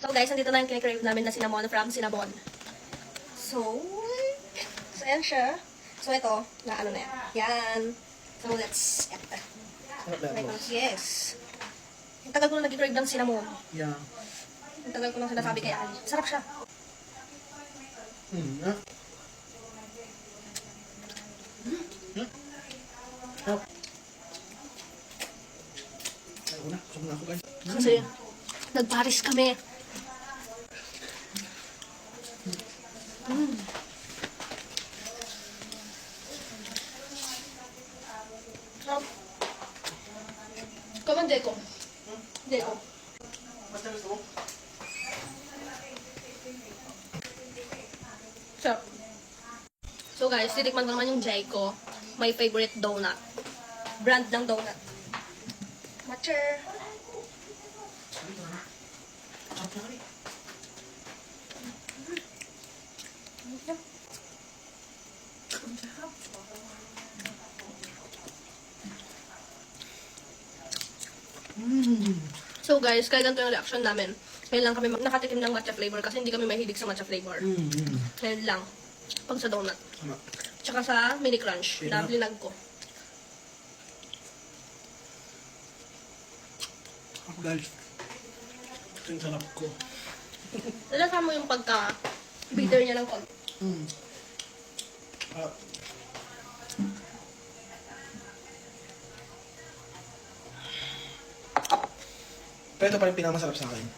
So guys, nandito na yung kinikrave namin na cinnamon from Cinnabon. So ayan siya. So ito, na ano na yan. Yan. So let's get that. Sarap na yan, boss. Yes. Yung tagal ko na nag-crave ng cinnamon. Yeah. Yung tagal ko nang sinasabi kay Ali. Sarap siya. Ah. Ah. Ay, una. Kusog na ako, guys. Kasi nag-Paris kami. Kaman Deko. Deko. Basta gusto mo? Sarap. So guys, titikman ko naman yung Jayco. My favorite donut. Brand ng donut. Matcher. Sarap na kami. So guys, kaya ganito yung reaction namin. Ngayon lang kami nakatikim ng matcha flavor kasi hindi kami mahilig sa matcha flavor. Ngayon lang. Pag sa donut. Tama. Tsaka sa mini crunch na linag ko. Ako, guys. Ito yung sarap ko. Nalasa mo yung pagka-bitter niya ng konti. Ah. Pero ito pa rin pinakamasarap sa akin.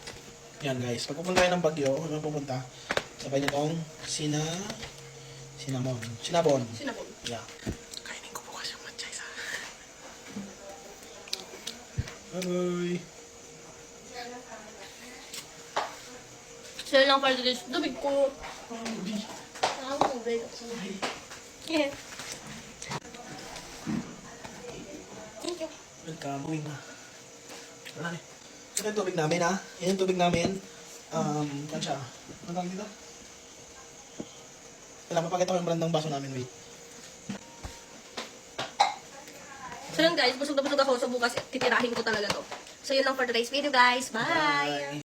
Yan, guys. Pag pupunta kayo ng Baguio, kung naman pupunta, sabay niyo tong cinnamon. Cinnabon. Cinnamon. Yeah. Kainin ko bukas yung matcha isa. Bye-bye. So yun lang para this. Dubig ko. Dubig. Yeah. Thank you. Welcome. Uwi na. Wala na. Ito yung tubig namin, ha? Yan yung tubig namin. Ano siya? Ano tawag dito? Wala, mapakita ko yung brand ng baso namin, wait. So yun guys, busog na busog ako. So bukas titirahin ko talaga to. So yun lang for today's video guys. Bye!